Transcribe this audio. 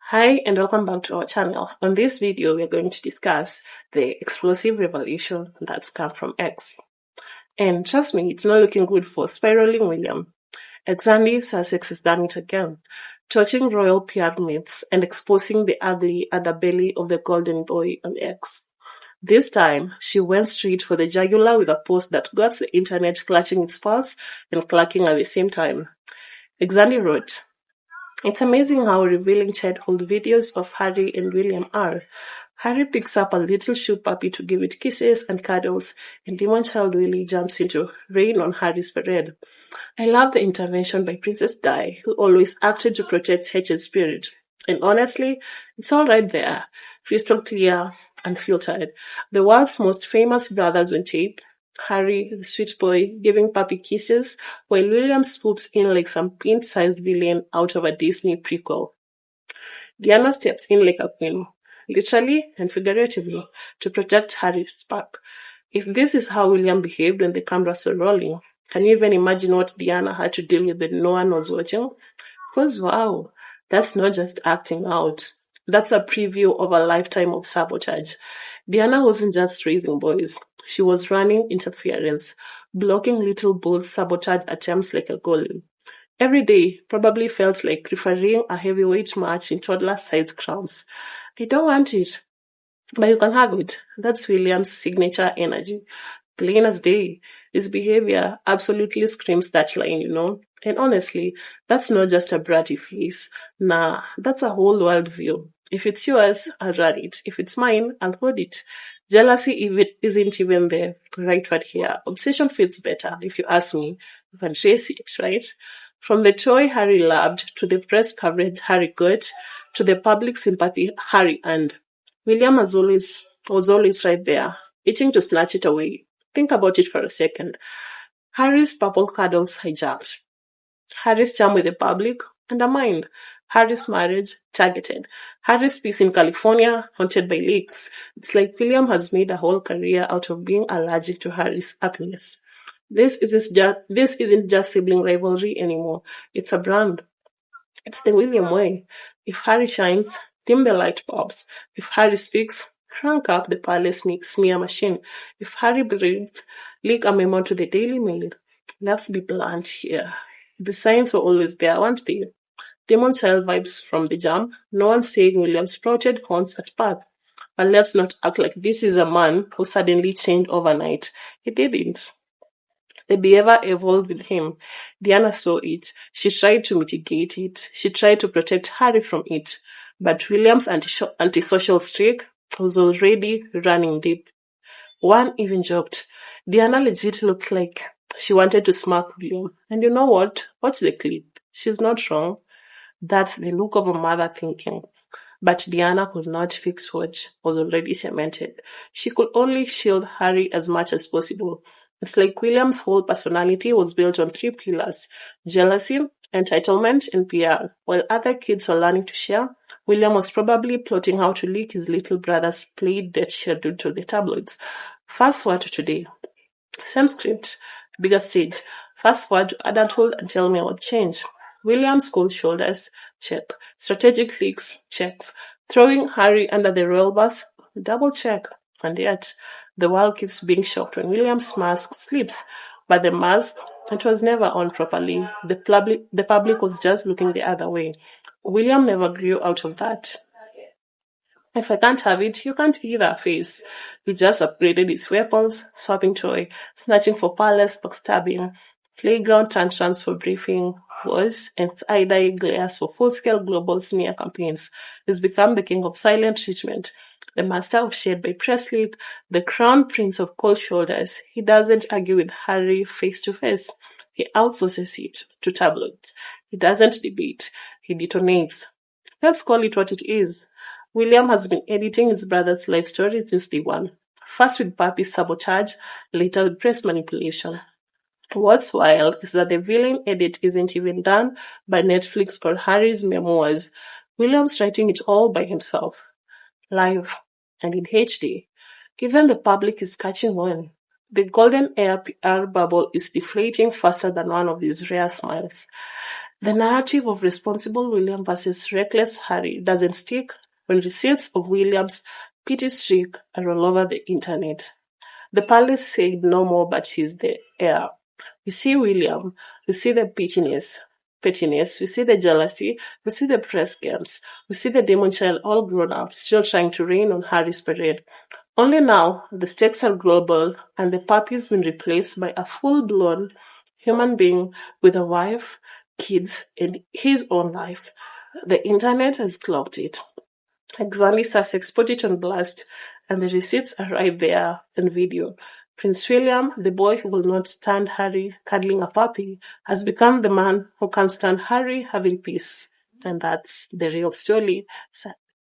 Hi and welcome back to our channel. On this video, we are going to discuss the explosive revelation that's come from X. And trust me, it's not looking good for spiraling William. Xandy Sussex has done it again, touching royal PR myths and exposing the ugly underbelly of the golden boy on X. This time, she went straight for the jugular with a post that got the internet clutching its pulse and clacking at the same time. Xandy wrote, "It's amazing how revealing childhood videos of Harry and William are. Harry picks up a little shoe puppy to give it kisses and cuddles, and demon child Willie jumps into rain on Harry's parade. I love the intervention by Princess Di, who always acted to protect H's spirit. And honestly, it's all right there, crystal clear, unfiltered. The world's most famous brothers on tape, Harry, the sweet boy, giving puppy kisses, while William swoops in like some pint-sized villain out of a Disney prequel. Diana steps in like a queen, literally and figuratively, to protect Harry's spark. If this is how William behaved when the cameras were rolling, can you even imagine what Diana had to deal with when no one was watching? Because wow, that's not just acting out. That's a preview of a lifetime of sabotage. Diana wasn't just raising boys. She was running interference, blocking little bulls' sabotage attempts like a goalie. Every day probably felt like refereeing a heavyweight match in toddler-sized crowns. I don't want it, but you can have it. That's William's signature energy. Plain as day. His behavior absolutely screams that line, you know? And honestly, that's not just a bratty face. Nah, that's a whole world view. If it's yours, I'll run it. If it's mine, I'll hold it. Jealousy isn't even the right word here. Obsession fits better, if you ask me. You can trace it, right? From the toy Harry loved, to the press coverage Harry got, to the public sympathy Harry earned, William was always right there, itching to snatch it away. Think about it for a second. Harry's purple cuddles hijacked. Harry's charm with the public undermined. Harry's marriage targeted. Harry's peace in California haunted by leaks. It's like William has made a whole career out of being allergic to Harry's happiness. This isn't just sibling rivalry anymore. It's a brand. It's the William way. If Harry shines, dim the light bulbs. If Harry speaks, crank up the palace smear machine. If Harry breathes, leak a memo to the Daily Mail. Let's be blunt here. The signs were always there, weren't they? Demon child vibes from the jump. No one saying William sprouted horns at birth. But let's not act like this is a man who suddenly changed overnight. He didn't. The behavior evolved with him. Diana saw it. She tried to mitigate it. She tried to protect Harry from it. But William's antisocial streak was already running deep. One even joked, Diana legit looked like she wanted to smack William. And you know what? Watch the clip. She's not wrong. That's the look of a mother thinking. But Diana could not fix what was already cemented. She could only shield Harry as much as possible. It's like William's whole personality was built on 3 pillars: jealousy, entitlement, and PR. While other kids were learning to share, William was probably plotting how to leak his little brother's play debt schedule to the tabloids. Fast forward to today. Same script, bigger stage. Fast forward to adulthood and tell me what changed. William's cold shoulders, check. Strategic leaks, checks. Throwing Harry under the royal bus, double check. And yet, the world keeps being shocked when William's mask slips. But the mask, it was never on properly. The public was just looking the other way. William never grew out of that. If I can't have it, you can't either face. He just upgraded his weapons, swapping toy, snatching for palace, backstabbing. playground tantrums for briefing wars, and eye glares for full-scale global smear campaigns. He's become the king of silent treatment, the master of shade by press leak, the crown prince of cold shoulders. He doesn't argue with Harry face to face. He outsources it to tabloids. He doesn't debate. He detonates. Let's call it what it is. William has been editing his brother's life story since day one. First with puppy sabotage, later with press manipulation. What's wild is that the villain edit isn't even done by Netflix or Harry's memoirs. William's writing it all by himself, live and in HD. Even the public is catching on. The golden air PR bubble is deflating faster than one of these rare smiles. The narrative of responsible William versus reckless Harry doesn't stick when receipts of William's petty streak are all over the internet. The palace said no more, but he's the heir. We see William, we see the pettiness, we see the jealousy, we see the press games, we see the demon child all grown up, still trying to rain on Harry's parade. Only now, the stakes are global, and the puppy's been replaced by a full-blown human being with a wife, kids, and his own life. The internet has clocked it. Exactly, Sussex put it on blast, and the receipts are right there in video. Prince William, the boy who will not stand Harry cuddling a puppy, has become the man who can't stand Harry having peace. And that's the real story.